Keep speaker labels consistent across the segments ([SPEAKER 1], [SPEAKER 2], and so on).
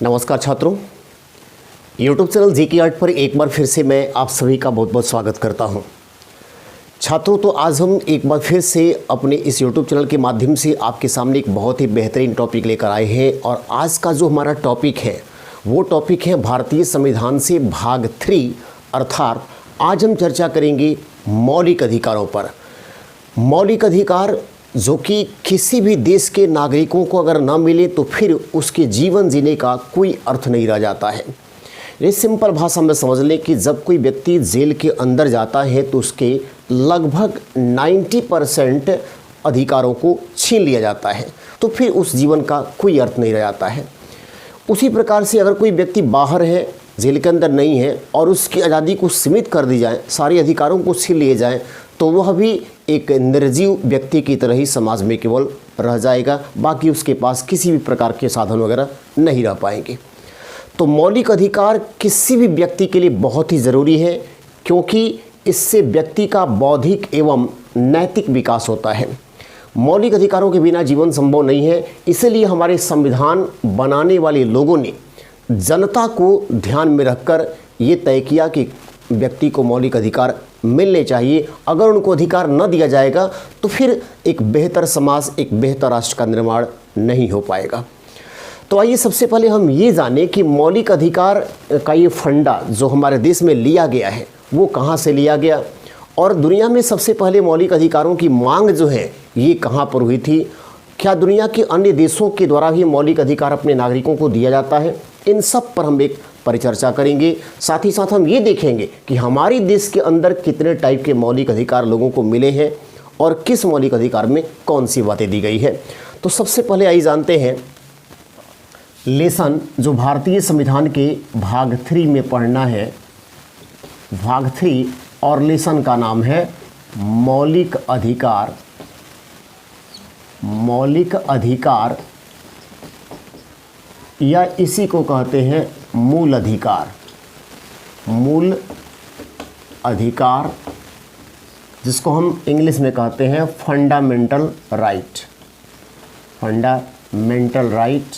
[SPEAKER 1] नमस्कार छात्रों, YouTube channel GK art पर एक बार फिर से मैं आप सभी का बहुत बहुत स्वागत करता हूं। छात्रों, तो आज हम एक बार फिर से अपने इस YouTube चैनल के माध्यम से आपके सामने एक बहुत ही बेहतरीन टॉपिक लेकर आए हैं। और आज का जो हमारा टॉपिक है वो टॉपिक है भारतीय संविधान से भाग 3, अर्थात आज हम चर्चा करेंगे मौलिक अधिकारों पर। मौलिक अधिकार जो कि किसी भी देश के नागरिकों को अगर ना मिले तो फिर उसके जीवन जीने का कोई अर्थ नहीं रह जाता है। ये सिंपल भाषा में समझ लें कि जब कोई व्यक्ति जेल के अंदर जाता है तो उसके लगभग 90% अधिकारों को छीन लिया जाता है, तो फिर उस जीवन का कोई अर्थ नहीं रह जाता है। उसी प्रकार से अगर कोई व्यक्ति बाहर है, जेल के अंदर नहीं है और उसकी आज़ादी को सीमित कर दी जाए, सारे अधिकारों को छीन लिए जाए, तो वह भी एक निर्जीव व्यक्ति की तरह ही समाज में केवल रह जाएगा। बाकी उसके पास किसी भी प्रकार के साधन वगैरह नहीं रह पाएंगे। तो मौलिक अधिकार किसी भी व्यक्ति के लिए बहुत ही ज़रूरी है, क्योंकि इससे व्यक्ति का बौद्धिक एवं नैतिक विकास होता है। मौलिक अधिकारों के बिना जीवन संभव नहीं है। इसलिए हमारे संविधान बनाने वाले लोगों ने जनता को ध्यान में रखकर ये तय किया कि व्यक्ति को मौलिक अधिकार मिलने चाहिए। अगर उनको अधिकार न दिया जाएगा तो फिर एक बेहतर समाज, एक बेहतर राष्ट्र का निर्माण नहीं हो पाएगा। तो आइए सबसे पहले हम ये जानें कि मौलिक अधिकार का ये फंडा जो हमारे देश में लिया गया है वो कहाँ से लिया गया, और दुनिया में सबसे पहले मौलिक अधिकारों की मांग जो है ये कहाँ पर हुई थी। क्या दुनिया के अन्य देशों के द्वारा भी मौलिक अधिकार अपने नागरिकों को दिया जाता है? इन सब पर हम एक परिचर्चा करेंगे। साथ ही साथ हम ये देखेंगे कि हमारे देश के अंदर कितने टाइप के मौलिक अधिकार लोगों को मिले हैं और किस मौलिक अधिकार में कौन सी बातें दी गई है। तो सबसे पहले आइए जानते हैं लेसन जो भारतीय संविधान के भाग 3 में पढ़ना है। भाग 3 और लेसन का नाम है मौलिक अधिकार। मौलिक अधिकार या इसी को कहते हैं मूल अधिकार। मूल अधिकार जिसको हम इंग्लिश में कहते हैं fundamental right. Fundamental right,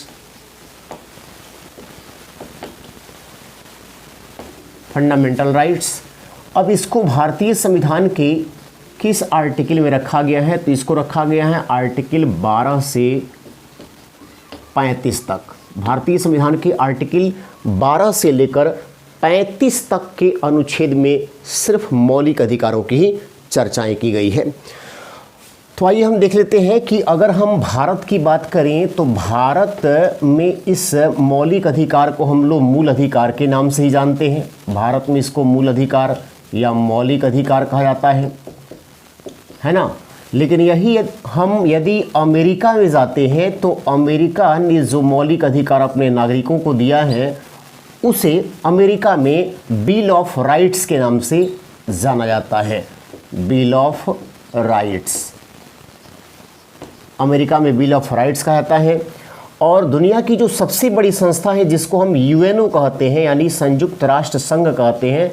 [SPEAKER 1] fundamental rights. अब इसको भारतीय संविधान के किस आर्टिकल में रखा गया है? तो इसको रखा गया है आर्टिकल 12 से 35 तक। भारतीय संविधान के आर्टिकल 12 से लेकर 35 तक के अनुच्छेद में सिर्फ मौलिक अधिकारों की ही चर्चाएं की गई है। तो आइए हम देख लेते हैं कि अगर हम भारत की बात करें तो भारत में इस मौलिक अधिकार को हम लोग मूल अधिकार के नाम से ही जानते हैं। भारत में इसको मूल अधिकार या मौलिक अधिकार कहा जाता है ना। लेकिन यही हम यदि अमेरिका में जाते हैं तो अमेरिका ने जो मौलिक अधिकार अपने नागरिकों को दिया है उसे अमेरिका में बिल ऑफ राइट्स के नाम से जाना जाता है। बिल ऑफ राइट्स, अमेरिका में बिल ऑफ राइट्स कहा जाता है। और दुनिया की जो सबसे बड़ी संस्था है जिसको हम यूएनओ कहते हैं, यानी संयुक्त राष्ट्र संघ कहते हैं,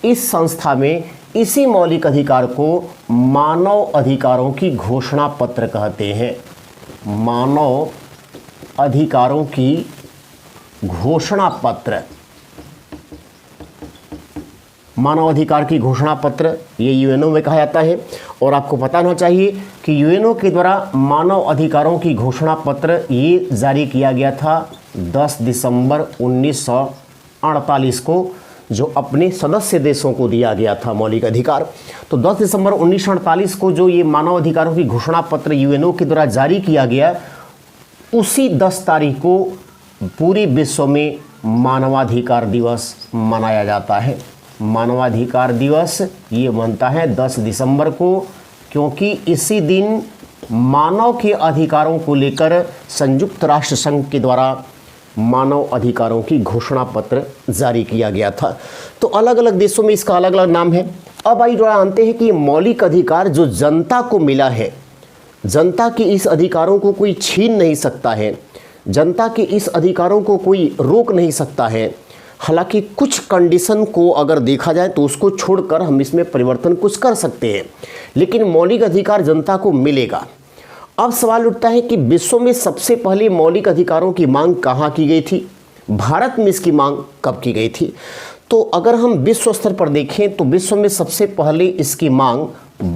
[SPEAKER 1] इस संस्था में इसी मौलिक अधिकार को मानव अधिकारों की घोषणा पत्र कहते हैं। मानव अधिकारों की घोषणा पत्र, मानव अधिकार की घोषणा पत्र ये यूएनओ में कहा जाता है। और आपको पता होना चाहिए कि यूएनओ के द्वारा मानव अधिकारों की घोषणा पत्र ये जारी किया गया था 10 दिसंबर 1948 को, जो अपने सदस्य देशों को दिया गया था मौलिक अधिकार। तो 10 दिसंबर 1948 को जो ये मानव अधिकारों की घोषणा पत्र यूएनओ के द्वारा जारी किया गया, उसी 10 तारीख को पूरे विश्व में मानवाधिकार दिवस मनाया जाता है। मानवाधिकार दिवस ये मनता है 10 दिसंबर को, क्योंकि इसी दिन मानव के अधिकारों को लेकर संयुक्त राष्ट्र संघ के द्वारा मानव अधिकारों की घोषणा पत्र जारी किया गया था। तो अलग अलग देशों में इसका अलग अलग नाम है। अब आइए जानते हैं कि ये मौलिक अधिकार जो जनता को मिला है, जनता के इस अधिकारों को कोई छीन नहीं सकता है, जनता के इस अधिकारों को कोई रोक नहीं सकता है। हालांकि कुछ कंडीशन को अगर देखा जाए तो उसको छोड़कर हम इसमें परिवर्तन कुछ कर सकते हैं, लेकिन मौलिक अधिकार जनता को मिलेगा। अब सवाल उठता है कि विश्व में सबसे पहले मौलिक अधिकारों की मांग कहाँ की गई थी? भारत में इसकी मांग कब की गई थी? तो अगर हम विश्व स्तर पर देखें तो विश्व में सबसे पहले इसकी मांग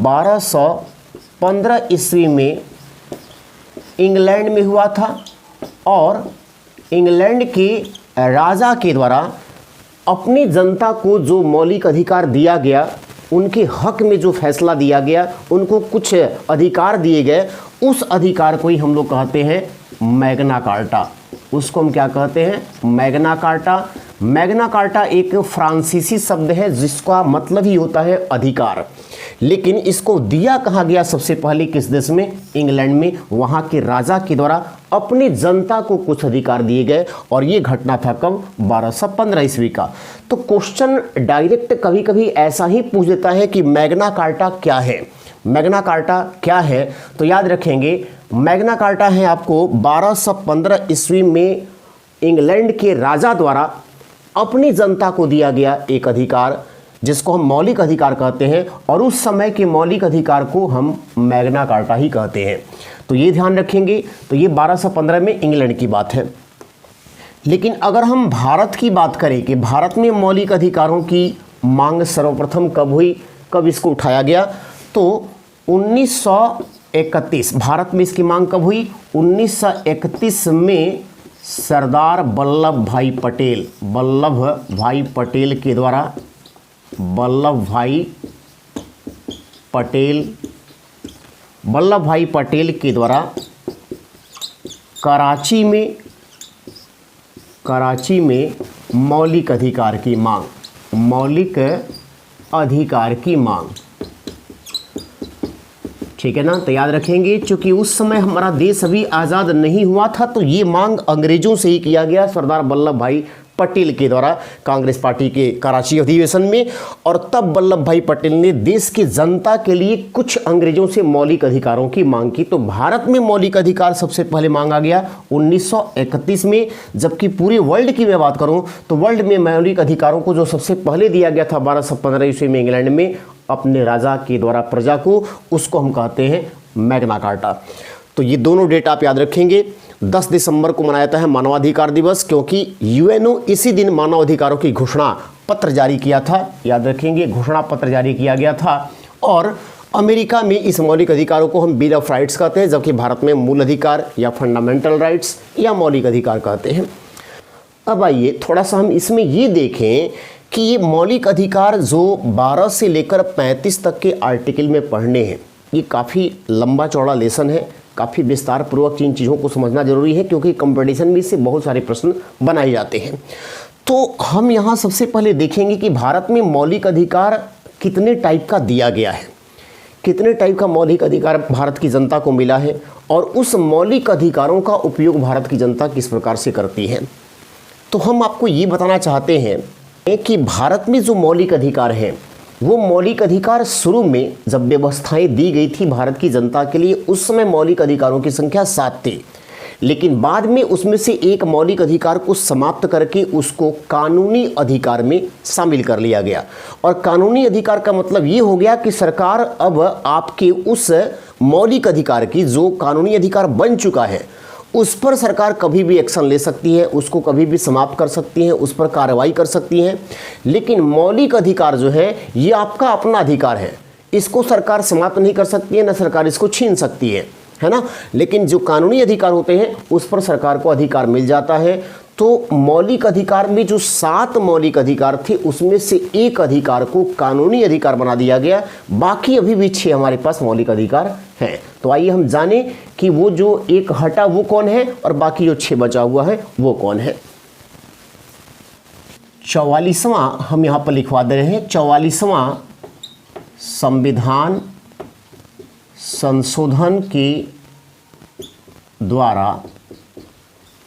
[SPEAKER 1] 1215 ईस्वी में इंग्लैंड में हुआ था और इंग्लैंड के राजा के द्वारा अपनी जनता को जो मौलिक अधिकार दिया गया, उनके हक में जो फैसला दिया गया, उनको कुछ अधिकार दिए गए, उस अधिकार को ही हम लोग कहते हैं मैग्ना कार्टा। उसको हम क्या कहते हैं? Magna carta. मैग्ना कार्टा एक फ्रांसीसी शब्द है जिसका मतलब ही होता है अधिकार, लेकिन इसको दिया कहाँ गया सबसे पहले? किस देश में? इंग्लैंड में। वहाँ के राजा के द्वारा अपनी जनता को कुछ अधिकार दिए गए और ये घटना था कब? 1215 ईस्वी का। तो क्वेश्चन डायरेक्ट कभी कभी ऐसा ही पूछ देता है कि मैग्ना कार्टा क्या है? मैग्ना कार्टा क्या है? तो याद रखेंगे, मैग्ना कार्टा है आपको 1215 ईस्वी में इंग्लैंड के राजा द्वारा अपनी जनता को दिया गया एक अधिकार, जिसको हम मौलिक अधिकार कहते हैं, और उस समय के मौलिक अधिकार को हम मैग्ना कार्टा ही कहते हैं। तो ये ध्यान रखेंगे। तो ये 1215 में इंग्लैंड की बात है। लेकिन अगर हम भारत की बात करें कि भारत में मौलिक अधिकारों की मांग सर्वप्रथम कब हुई, कब इसको उठाया गया, तो 1931 भारत में इसकी मांग कब हुई? 1931 में सरदार वल्लभ भाई पटेल के द्वारा वल्लभ भाई पटेल के द्वारा कराची में मौलिक अधिकार की मांग, ठीक है ना? तो याद रखेंगे, चूंकि उस समय हमारा देश अभी आज़ाद नहीं हुआ था, तो ये मांग अंग्रेजों से ही किया गया, सरदार वल्लभ भाई पटेल के द्वारा कांग्रेस पार्टी के कराची अधिवेशन में। और तब वल्लभ भाई पटेल ने देश की जनता के लिए कुछ अंग्रेजों से मौलिक अधिकारों की मांग की। तो भारत में मौलिक अधिकार सबसे पहले मांगा गया 1931 में, जबकि पूरे वर्ल्ड की मैं बात करूं तो वर्ल्ड में मौलिक अधिकारों को जो सबसे पहले दिया गया था 1215 ईस्वी में इंग्लैंड में अपने राजा के द्वारा प्रजा को, उसको हम कहते हैं मैग्ना कार्टा। तो ये दोनों डेट आप याद रखेंगे। 10 दिसंबर को मनाया जाता है मानवाधिकार दिवस, क्योंकि यूएनओ इसी दिन मानवाधिकारों की घोषणा पत्र जारी किया था। याद रखेंगे, घोषणा पत्र जारी किया गया था। और अमेरिका में इस मौलिक अधिकारों को हम बिल ऑफ राइट्स कहते हैं, जबकि भारत में मूल अधिकार या फंडामेंटल राइट्स या मौलिक अधिकार कहते हैं। अब आइए थोड़ा सा हम इसमें ये देखें कि ये मौलिक अधिकार जो 12 से लेकर 35 तक के आर्टिकल में पढ़ने हैं, ये काफ़ी लंबा चौड़ा लेसन है, काफ़ी विस्तार पूर्वक इन चीज़ों को समझना जरूरी है, क्योंकि कंपटीशन में इससे बहुत सारे प्रश्न बनाए जाते हैं। तो हम यहाँ सबसे पहले देखेंगे कि भारत में मौलिक अधिकार कितने टाइप का दिया गया है, कितने टाइप का मौलिक अधिकार भारत की जनता को मिला है, और उस मौलिक अधिकारों का उपयोग भारत की जनता किस प्रकार से करती है। तो हम आपको ये बताना चाहते हैं कि भारत में जो मौलिक अधिकार हैं, वो मौलिक अधिकार शुरू में जब व्यवस्थाएं दी गई थी भारत की जनता के लिए, उस समय मौलिक अधिकारों की संख्या 7 थी। लेकिन बाद में उसमें से एक मौलिक अधिकार को समाप्त करके उसको कानूनी अधिकार में शामिल कर लिया गया। और कानूनी अधिकार का मतलब ये हो गया कि सरकार अब आपके उस मौलिक अधिकार की, जो कानूनी अधिकार बन चुका है, उस पर सरकार कभी भी एक्शन ले सकती है, उसको कभी भी समाप्त कर सकती है, उस पर कार्रवाई कर सकती है। लेकिन मौलिक अधिकार जो है ये आपका अपना अधिकार है, इसको सरकार समाप्त नहीं कर सकती है, ना सरकार इसको छीन सकती है ना। लेकिन जो कानूनी अधिकार होते हैं उस पर सरकार को अधिकार मिल जाता है। तो मौलिक अधिकार में जो 7 मौलिक अधिकार थे, उसमें से एक अधिकार को कानूनी अधिकार बना दिया गया, बाकी अभी भी 6 हमारे पास मौलिक अधिकार हैं। तो आइए हम जाने कि वो जो एक हटा वो कौन है और बाकी जो 6 बचा हुआ है वो कौन है। 44वां हम यहाँ पर लिखवा दे रहे हैं, 44वां संविधान संशोधन के द्वारा,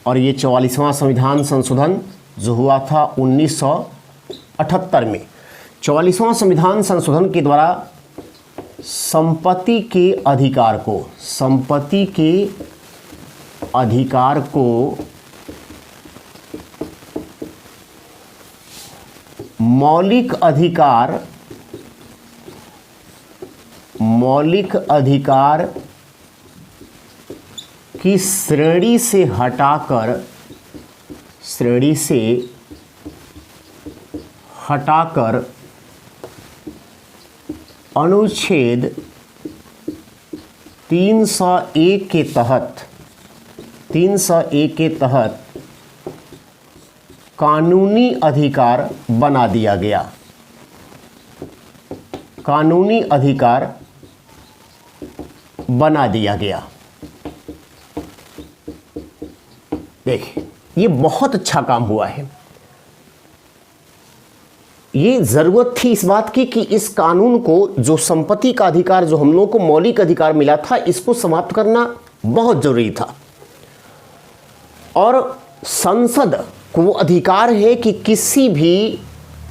[SPEAKER 1] और ये 44वां संविधान संशोधन जो हुआ था 1978 में, 44वां संविधान संशोधन के द्वारा संपत्ति के अधिकार को मौलिक अधिकार की श्रेणी से हटाकर श्रेणी से हटाकर अनुच्छेद 301 के तहत कानूनी अधिकार बना दिया गया। कानूनी अधिकार बना दिया गया। देखिए, ये बहुत अच्छा काम हुआ है। ये जरूरत थी इस बात की कि इस कानून को, जो संपत्ति का अधिकार, जो हम लोगों को मौलिक अधिकार मिला था, इसको समाप्त करना बहुत जरूरी था। और संसद को वो अधिकार है कि किसी भी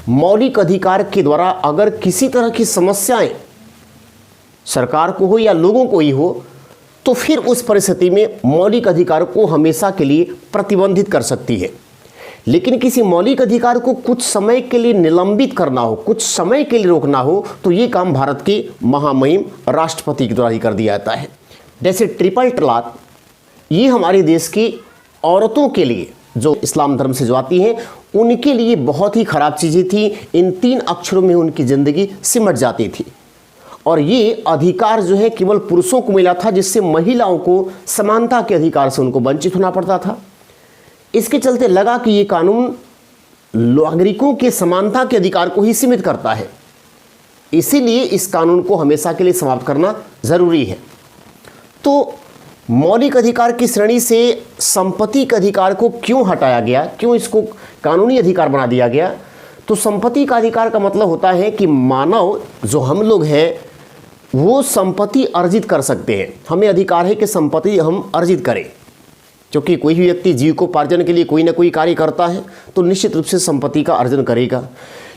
[SPEAKER 1] मौलिक अधिकार के द्वारा अगर किसी तरह की समस्याएं सरकार को हो या लोगों को ही हो, तो फिर उस परिस्थिति में मौलिक अधिकार को हमेशा के लिए प्रतिबंधित कर सकती है। लेकिन किसी मौलिक अधिकार को कुछ समय के लिए निलंबित करना हो, कुछ समय के लिए रोकना हो, तो ये काम भारत के महामहिम राष्ट्रपति के द्वारा ही कर दिया जाता है। जैसे ट्रिपल तलाक, ये हमारे देश की औरतों के लिए, जो इस्लाम धर्म से जो आती हैं, उनके लिए बहुत ही खराब चीज़ें थी। इन 3 अक्षरों में उनकी ज़िंदगी सिमट जाती थी। और ये अधिकार जो है केवल पुरुषों को मिला था, जिससे महिलाओं को समानता के अधिकार से उनको वंचित होना पड़ता था। इसके चलते लगा कि ये कानून नागरिकों के समानता के अधिकार को ही सीमित करता है, इसीलिए इस कानून को हमेशा के लिए समाप्त करना ज़रूरी है। तो मौलिक अधिकार की श्रेणी से संपत्ति के अधिकार को क्यों हटाया गया, क्यों इसको कानूनी अधिकार बना दिया गया? तो संपत्ति का अधिकार का मतलब होता है कि मानव, जो हम लोग हैं, वो संपत्ति अर्जित कर सकते हैं। हमें अधिकार है कि संपत्ति हम अर्जित करें, क्योंकि कोई भी व्यक्ति जीविकोपार्जन के लिए कोई ना कोई कार्य करता है तो निश्चित रूप से संपत्ति का अर्जन करेगा।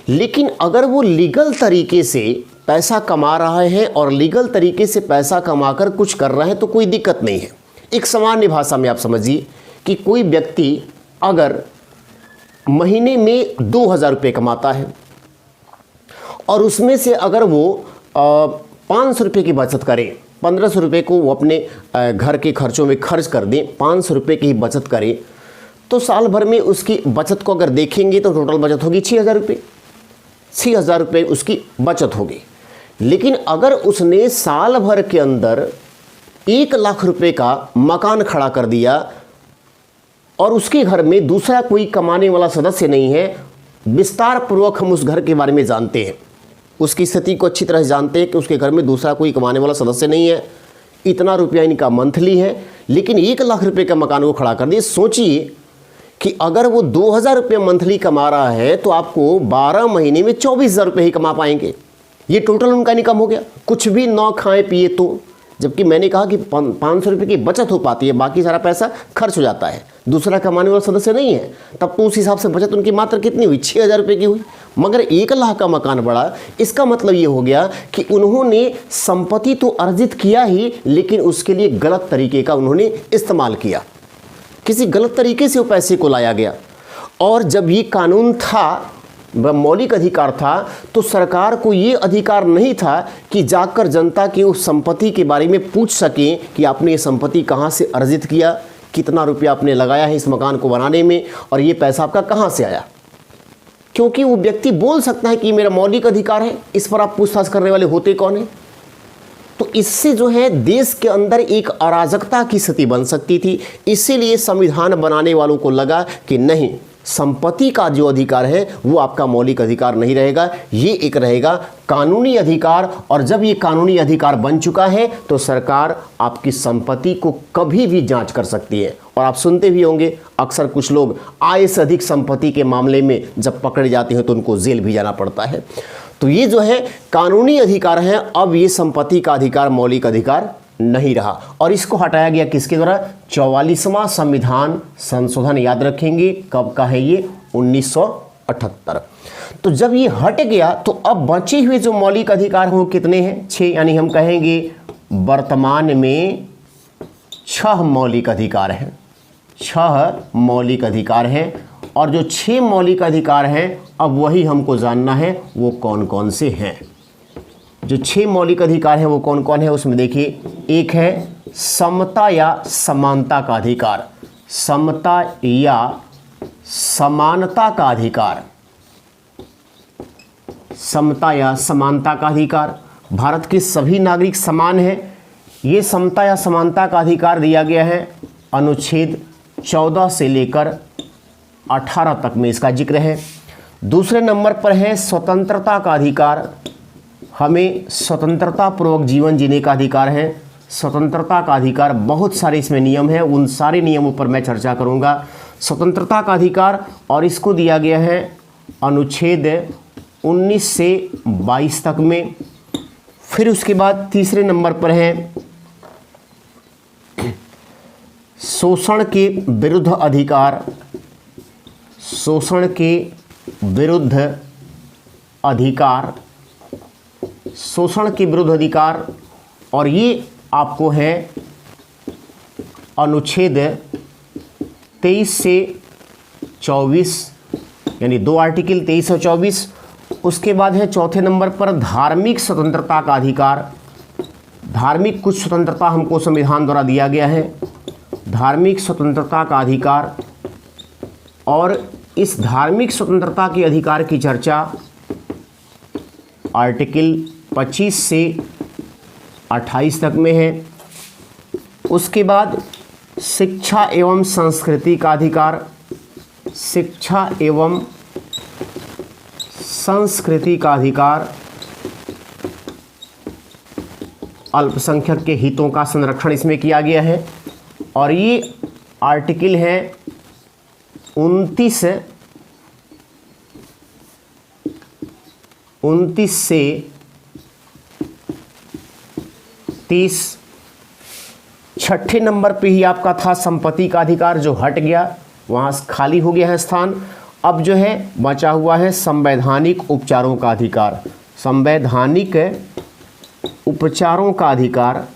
[SPEAKER 1] लेकिन अगर वो लीगल तरीके से पैसा कमा रहा है और लीगल तरीके से पैसा कमाकर कुछ कर रहा है तो कोई दिक्कत नहीं है। एक सामान्य भाषा में आप समझिए कि कोई व्यक्ति अगर महीने में 2000 रुपये कमाता है और उसमें से अगर वो 500 रुपये की बचत करे, 1500 रुपये को वो अपने घर के खर्चों में खर्च कर दें, 500 रुपये की ही बचत करें, तो साल भर में उसकी बचत को अगर देखेंगे तो टोटल बचत होगी 6000 रुपये। 6000 रुपये उसकी बचत होगी। लेकिन अगर उसने साल भर के अंदर 1 लाख रुपये का मकान खड़ा कर दिया और उसके घर में दूसरा कोई कमाने वाला सदस्य नहीं है, विस्तार पूर्वक हम उस घर के बारे में जानते हैं, उसकी स्थिति को अच्छी तरह जानते हैं कि उसके घर में दूसरा कोई कमाने वाला सदस्य नहीं है, इतना रुपया इनका मंथली है, लेकिन 1 लाख रुपये का मकान वो खड़ा कर दिए। सोचिए कि अगर वो 2000 रुपये मंथली कमा रहा है तो आपको 12 महीने में 24,000 रुपये ही कमा पाएंगे। ये टोटल उनका इनकम हो गया, कुछ भी ना खाए पिए तो। जबकि मैंने कहा कि 500 रुपये की बचत हो पाती है, बाकी सारा पैसा खर्च हो जाता है, दूसरा कमाने वाला सदस्य नहीं है, तब तो उस हिसाब से बचत उनकी मात्र कितनी हुई, 6000 रुपये की हुई। मगर 1 लाख का मकान बढ़ा, इसका मतलब ये हो गया कि उन्होंने संपत्ति तो अर्जित किया ही, लेकिन उसके लिए गलत तरीके का उन्होंने इस्तेमाल किया, किसी गलत तरीके से वो पैसे को लाया गया। और जब ये कानून था, मौलिक अधिकार था, तो सरकार को ये अधिकार नहीं था कि जाकर जनता की उस संपत्ति के बारे में पूछ सकें कि आपने ये संपत्ति कहाँ से अर्जित किया, कितना रुपया आपने लगाया है इस मकान को बनाने में, और ये पैसा आपका कहाँ से आया। क्योंकि वो व्यक्ति बोल सकता है कि मेरा मौलिक अधिकार है, इस पर आप पूछताछ करने वाले होते कौन है। तो इससे जो है देश के अंदर एक अराजकता की स्थिति बन सकती थी। इसीलिए संविधान बनाने वालों को लगा कि नहीं, संपत्ति का जो अधिकार है वो आपका मौलिक अधिकार नहीं रहेगा, ये एक रहेगा कानूनी अधिकार। और जब ये कानूनी अधिकार बन चुका है तो सरकार आपकी संपत्ति को कभी भी जांच कर सकती है। और आप सुनते भी होंगे, अक्सर कुछ लोग आय से अधिक संपत्ति के मामले में जब पकड़े जाते हैं तो उनको जेल भी जाना पड़ता है। तो ये जो है कानूनी अधिकार है, अब ये संपत्ति का अधिकार मौलिक अधिकार नहीं रहा। और इसको हटाया गया किसके द्वारा? 44वां संविधान संशोधन, याद रखेंगे कब का है ये, 1978। तो जब ये हट गया तो अब बचे हुए जो मौलिक अधिकार हैं वो कितने हैं? 6, यानी हम कहेंगे वर्तमान में 6 मौलिक अधिकार हैं। 6 मौलिक अधिकार हैं। और जो 6 मौलिक अधिकार हैं अब वही हमको जानना है वो कौन कौन से हैं। जो 6 मौलिक अधिकार हैं वो कौन कौन है, उसमें देखिए, एक है समता या समानता का अधिकार। समता या समानता का अधिकार, समता या समानता का अधिकार। भारत के सभी नागरिक समान हैं, ये समता या समानता का अधिकार दिया गया है अनुच्छेद 14 से लेकर 18 तक में इसका जिक्र है। दूसरे नंबर पर है स्वतंत्रता का अधिकार, हमें स्वतंत्रता पूर्वक जीवन जीने का अधिकार है। स्वतंत्रता का अधिकार, बहुत सारे इसमें नियम हैं, उन सारे नियमों पर मैं चर्चा करूंगा। स्वतंत्रता का अधिकार, और इसको दिया गया है अनुच्छेद 19 से 22 तक में। फिर उसके बाद तीसरे नंबर पर है शोषण के विरुद्ध अधिकार, शोषण के विरुद्ध अधिकार, शोषण के विरुद्ध अधिकार, और ये आपको है अनुच्छेद 23 से 24, यानी 2 आर्टिकल 23 और 24। उसके बाद है चौथे नंबर पर धार्मिक स्वतंत्रता का अधिकार। धार्मिक कुछ स्वतंत्रता हमको संविधान द्वारा दिया गया है, धार्मिक स्वतंत्रता का अधिकार। और इस धार्मिक स्वतंत्रता के अधिकार की चर्चा आर्टिकल 25 से 28 तक में है। उसके बाद शिक्षा एवं संस्कृति का अधिकार, शिक्षा एवं संस्कृति का अधिकार, अल्पसंख्यक के हितों का संरक्षण इसमें किया गया है। और ये आर्टिकल है 29 से 30। छठे नंबर पे ही आपका था संपत्ति का अधिकार, जो हट गया, वहाँ खाली हो गया है स्थान। अब जो है बचा हुआ है संवैधानिक उपचारों का अधिकार, संवैधानिक उपचारों का अधिकार,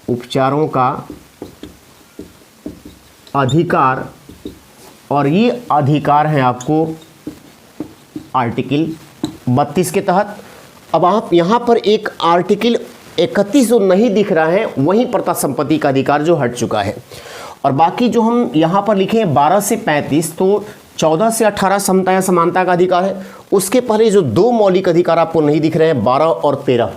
[SPEAKER 1] उपचारों का अधिकार। और ये अधिकार है आपको आर्टिकल 32 के तहत। अब आप यहाँ पर एक आर्टिकल 31 जो नहीं दिख रहा है, वहीं पर था संपत्ति का अधिकार, जो हट चुका है। और बाकी जो हम यहाँ पर लिखे हैं 12 से 35, तो 14 से 18 समता या समानता का अधिकार है। उसके पहले जो 2 मौलिक अधिकार आपको नहीं दिख रहे हैं, 12 और 13,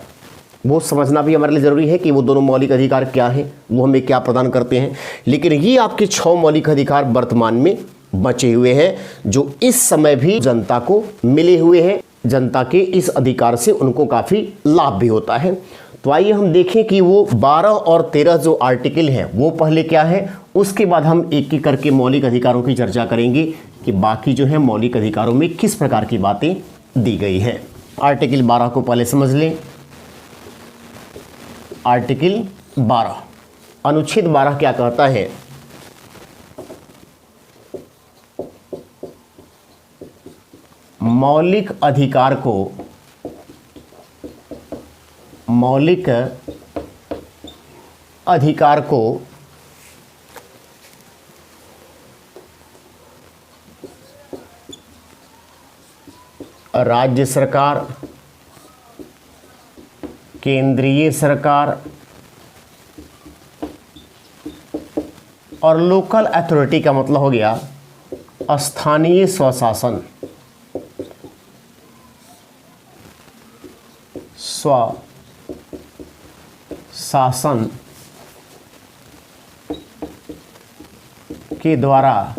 [SPEAKER 1] वो समझना भी हमारे लिए ज़रूरी है कि वो दोनों मौलिक अधिकार क्या हैं, वो हमें क्या प्रदान करते हैं। लेकिन ये आपके 6 मौलिक अधिकार वर्तमान में बचे हुए हैं, जो इस समय भी जनता को मिले हुए हैं। जनता के इस अधिकार से उनको काफ़ी लाभ भी होता है। तो आइए हम देखें कि वो 12 और 13 जो आर्टिकल हैं वो पहले क्या है, उसके बाद हम एक एक करके मौलिक अधिकारों की चर्चा करेंगे कि बाकी जो है मौलिक अधिकारों में किस प्रकार की बातें दी गई है। आर्टिकल 12 को पहले समझ लें। आर्टिकल 12, अनुच्छेद 12 क्या कहता है? मौलिक अधिकार को, मौलिक अधिकार को राज्य सरकार, केंद्रीय सरकार और लोकल अथॉरिटी का मतलब हो गया स्थानीय स्वशासन, स्वशासन के द्वारा,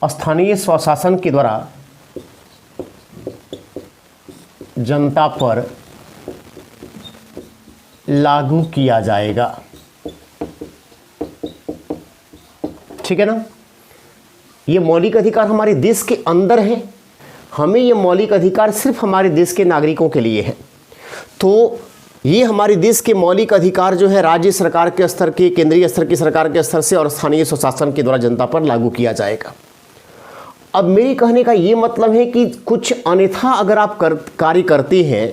[SPEAKER 1] स्थानीय स्वशासन के द्वारा जनता पर लागू किया जाएगा। ठीक है ना? ये मौलिक अधिकार हमारे देश के अंदर है। हमें ये मौलिक अधिकार सिर्फ हमारे देश के नागरिकों के लिए है। तो ये हमारे देश के मौलिक अधिकार जो है राज्य सरकार के स्तर के, केंद्रीय स्तर की सरकार के स्तर से और स्थानीय स्वशासन के द्वारा जनता पर लागू किया जाएगा। अब मेरे कहने का ये मतलब है कि कुछ अन्यथा अगर आप कार्य करते हैं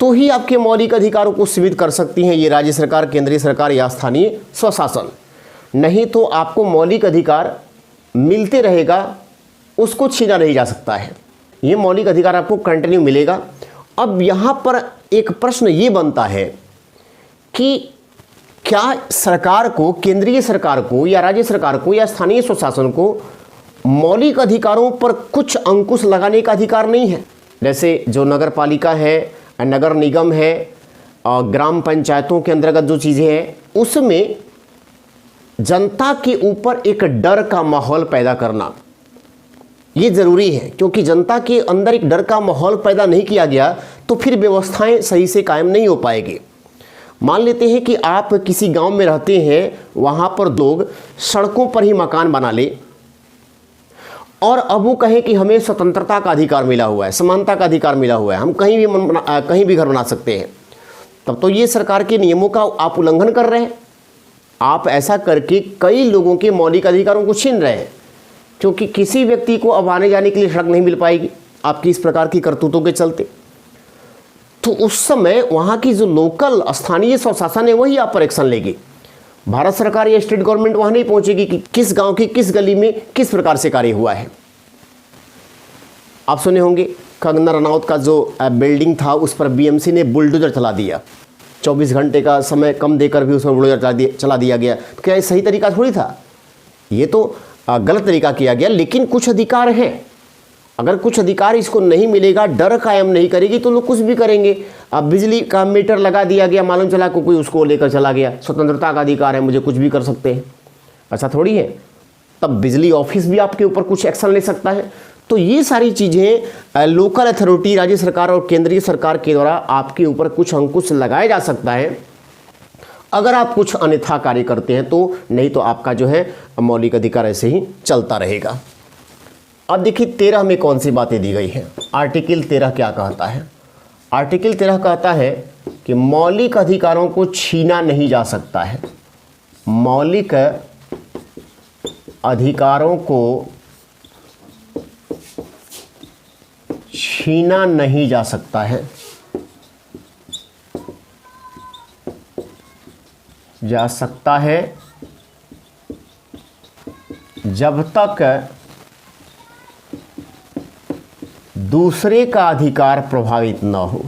[SPEAKER 1] तो ही आपके मौलिक अधिकारों को सीमित कर सकती हैं ये राज्य सरकार, केंद्रीय सरकार या स्थानीय स्वशासन। नहीं तो आपको मौलिक अधिकार मिलते रहेगा, उसको छीना नहीं जा सकता है। ये मौलिक अधिकार आपको कंटिन्यू मिलेगा। अब यहाँ पर एक प्रश्न ये बनता है कि क्या सरकार को, केंद्रीय सरकार को या राज्य सरकार को या स्थानीय स्वशासन को मौलिक अधिकारों पर कुछ अंकुश लगाने का अधिकार नहीं है? जैसे जो नगर पालिका है, नगर निगम है, ग्राम पंचायतों के अंतर्गत जो चीज़ें हैं, उसमें जनता के ऊपर एक डर का माहौल पैदा करना ये ज़रूरी है, क्योंकि जनता के अंदर एक डर का माहौल पैदा नहीं किया गया तो फिर व्यवस्थाएं सही से कायम नहीं हो पाएगी। मान लेते हैं कि आप किसी गांव में रहते हैं, वहां पर लोग सड़कों पर ही मकान बना ले और अब वो कहें कि हमें स्वतंत्रता का अधिकार मिला हुआ है, समानता का अधिकार मिला हुआ है, हम कहीं भी घर बना सकते हैं, तब तो ये सरकार के नियमों का आप उल्लंघन कर रहे हैं। आप ऐसा करके कई लोगों के मौलिक अधिकारों को छीन रहे हैं, क्योंकि किसी व्यक्ति को अब आने जाने के लिए सड़क नहीं मिल पाएगी आपकी इस प्रकार की करतूतों के चलते। तो उस समय वहाँ की जो लोकल स्थानीय स्वशासन है वही आप पर एक्शन लेगी। भारत सरकार या स्टेट गवर्नमेंट वहाँ नहीं पहुँचेगी कि किस गांव की किस गली में किस प्रकार से कार्य हुआ है। आप सुने होंगे कंगना रनौत का जो बिल्डिंग था उस पर बीएमसी ने बुलडोजर चला दिया, 24 घंटे का समय कम देकर भी उसमें बुलडोजर चला दिया गया। तो क्या ये सही तरीका थोड़ी था? ये तो गलत तरीका किया गया, लेकिन कुछ अधिकार हैं। अगर कुछ अधिकार इसको नहीं मिलेगा, डर कायम नहीं करेगी तो लोग कुछ भी करेंगे। अब बिजली का मीटर लगा दिया गया, मालूम चला को कोई उसको लेकर चला गया, स्वतंत्रता का अधिकार है, मुझे कुछ भी कर सकते हैं, ऐसा थोड़ी है। तब बिजली ऑफिस भी आपके ऊपर कुछ एक्शन ले सकता है। तो ये सारी चीज़ें लोकल अथॉरिटी, राज्य सरकार और केंद्रीय सरकार के द्वारा आपके ऊपर कुछ अंकुश लगाया जा सकता है अगर आप कुछ अन्यथा कार्य करते हैं तो, नहीं तो आपका जो है मौलिक अधिकार ऐसे ही चलता रहेगा। अब देखिए 13 में कौन सी बातें दी गई हैं। आर्टिकल 13 क्या कहता है? आर्टिकल 13 कहता है कि मौलिक अधिकारों को छीना नहीं जा सकता है। मौलिक अधिकारों को छीना नहीं जा सकता है जब तक दूसरे का अधिकार प्रभावित न हो।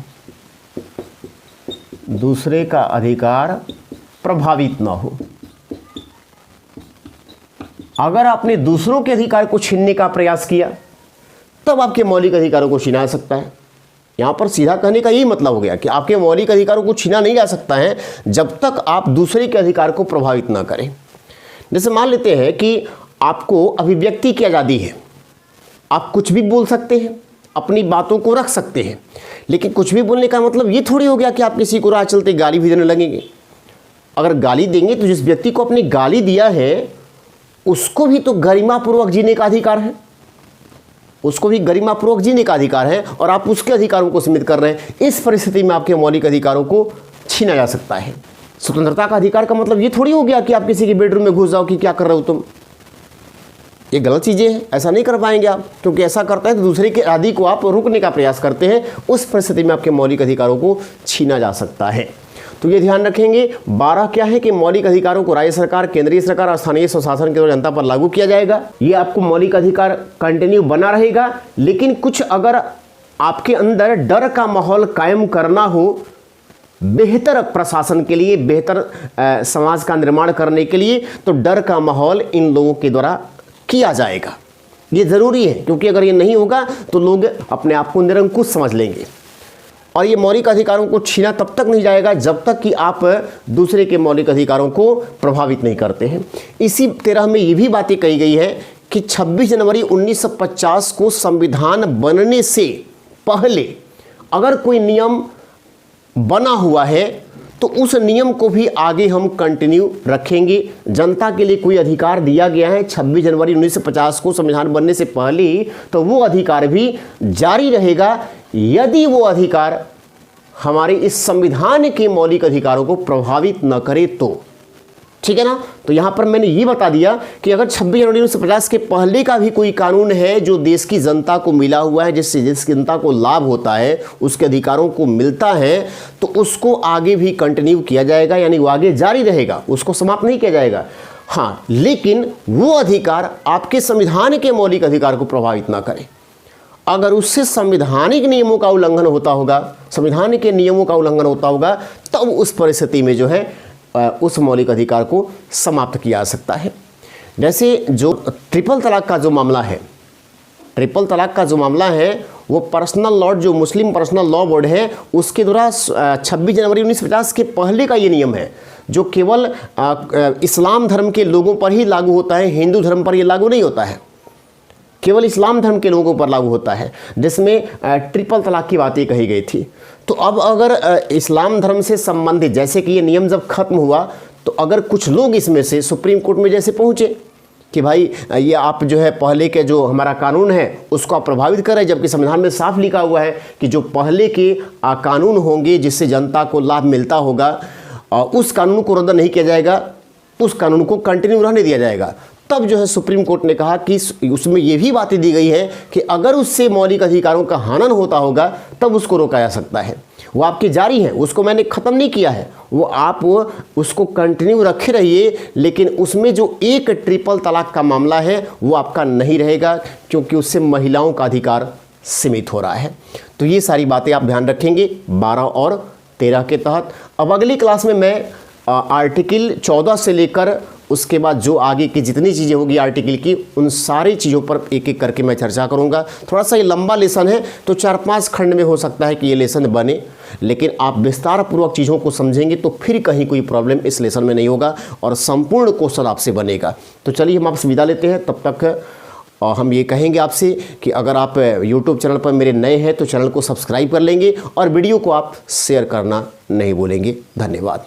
[SPEAKER 1] दूसरे का अधिकार प्रभावित न हो। अगर आपने दूसरों के अधिकार को छीनने का प्रयास किया तब आपके मौलिक अधिकारों को छीना जा सकता है। यहां पर सीधा कहने का यही मतलब हो गया कि आपके मौलिक अधिकारों को छीना नहीं जा सकता है जब तक आप दूसरे के अधिकार को प्रभावित ना करें। जैसे मान लेते हैं कि आपको अभिव्यक्ति की आज़ादी है, आप कुछ भी बोल सकते हैं, अपनी बातों को रख सकते हैं, लेकिन कुछ भी बोलने का मतलब ये थोड़ी हो गया कि आप किसी को राह चलते गाली भी देने लगेंगे। अगर गाली देंगे तो जिस व्यक्ति को आपने गाली दिया है उसको भी तो गरिमापूर्वक जीने का अधिकार है, उसको भी गरिमापूर्वक जीने का अधिकार है, और आप उसके अधिकारों को सीमित कर रहे हैं। इस परिस्थिति में आपके मौलिक अधिकारों को छीना जा सकता है। स्वतंत्रता का अधिकार का मतलब ये थोड़ी हो गया कि आप किसी के बेडरूम में घुस जाओ कि क्या कर रहे हो तुम। ये गलत चीज़ें हैं, ऐसा नहीं कर पाएंगे आप, क्योंकि ऐसा करते हैं तो दूसरे के आदि को आप रोकने का प्रयास करते हैं। उस परिस्थिति में आपके मौलिक अधिकारों को छीना जा सकता है। तो ये ध्यान रखेंगे। 12 क्या है कि मौलिक अधिकारों को राज्य सरकार, केंद्रीय सरकार और स्थानीय स्वशासन के द्वारा जनता पर लागू किया जाएगा। ये आपको मौलिक अधिकार कंटिन्यू बना रहेगा, लेकिन कुछ अगर आपके अंदर डर का माहौल कायम करना हो, बेहतर प्रशासन के लिए, बेहतर समाज का निर्माण करने के लिए, तो डर का माहौल इन लोगों के द्वारा किया जाएगा। ये ज़रूरी है, क्योंकि अगर ये नहीं होगा तो लोग अपने आप को निरंकुश समझ लेंगे। और ये मौलिक अधिकारों को छीना तब तक नहीं जाएगा जब तक कि आप दूसरे के मौलिक अधिकारों को प्रभावित नहीं करते हैं। इसी तरह में ये भी बातें कही गई है कि 26 जनवरी 1950 को संविधान बनने से पहले अगर कोई नियम बना हुआ है तो उस नियम को भी आगे हम कंटिन्यू रखेंगे। जनता के लिए कोई अधिकार दिया गया है 26 जनवरी 1950 को संविधान बनने से पहले, तो वो अधिकार भी जारी रहेगा यदि वो अधिकार हमारे इस संविधान के मौलिक अधिकारों को प्रभावित न करे तो। ठीक है ना। तो यहां पर मैंने ये बता दिया कि अगर 26 जनवरी 1950 के पहले का भी कोई कानून है जो देश की जनता को मिला हुआ है, जिससे जिस जनता को लाभ होता है, उसके अधिकारों को मिलता है, तो उसको आगे भी कंटिन्यू किया जाएगा, यानी वो आगे जारी रहेगा, उसको समाप्त नहीं किया जाएगा। हाँ, लेकिन वो अधिकार आपके संविधान के मौलिक अधिकार को प्रभावित ना करे। अगर उससे संवैधानिक नियमों का उल्लंघन होता होगा, संविधान के नियमों का उल्लंघन होता होगा, तब उस परिस्थिति में जो है उस मौलिक अधिकार को समाप्त किया जा सकता है। जैसे जो ट्रिपल तलाक का जो मामला है, ट्रिपल तलाक का जो मामला है वो पर्सनल लॉ, जो मुस्लिम पर्सनल लॉ बोर्ड है, उसके द्वारा 26 जनवरी 1950 के पहले का ये नियम है, जो केवल इस्लाम धर्म के लोगों पर ही लागू होता है, हिंदू धर्म पर ये लागू नहीं होता है, केवल इस्लाम धर्म के लोगों पर लागू होता है, जिसमें ट्रिपल तलाक की बातें कही गई थी। तो अब अगर इस्लाम धर्म से संबंधित, जैसे कि ये नियम जब खत्म हुआ, तो अगर कुछ लोग इसमें से सुप्रीम कोर्ट में जैसे पहुँचे कि भाई ये आप जो है पहले के जो हमारा कानून है उसको आप प्रभावित कर रहे हैं, जबकि संविधान में साफ लिखा हुआ है कि जो पहले के कानून होंगे जिससे जनता को लाभ मिलता होगा, उस कानून को रद्द नहीं किया जाएगा, उस कानून को कंटिन्यू रहने दिया जाएगा। तब जो है सुप्रीम कोर्ट ने कहा कि उसमें ये भी बातें दी गई है कि अगर उससे मौलिक अधिकारों का हनन होता होगा तब उसको रोका जा सकता है। वो आपकी जारी है, उसको मैंने ख़त्म नहीं किया है, वो आप उसको कंटिन्यू रखे रहिए, लेकिन उसमें जो एक ट्रिपल तलाक का मामला है वो आपका नहीं रहेगा, क्योंकि उससे महिलाओं का अधिकार सीमित हो रहा है। तो ये सारी बातें आप ध्यान रखेंगे 12 और 13 के तहत। अब अगली क्लास में मैं आर्टिकल 14 से लेकर उसके बाद जो आगे की जितनी चीज़ें होगी आर्टिकल की, उन सारी चीज़ों पर एक एक करके मैं चर्चा करूंगा। थोड़ा सा ये लंबा लेसन है, तो 4-5 खंड में हो सकता है कि ये लेसन बने, लेकिन आप विस्तार पूर्वक चीज़ों को समझेंगे तो फिर कहीं कोई प्रॉब्लम इस लेसन में नहीं होगा और संपूर्ण क्वेश्चन आपसे बनेगा। तो चलिए हम आपसे विदा लेते हैं, तब तक हम ये कहेंगे आपसे कि अगर आप YouTube चैनल पर मेरे नए हैं तो चैनल को सब्सक्राइब कर लेंगे और वीडियो को आप शेयर करना नहीं भूलेंगे। धन्यवाद।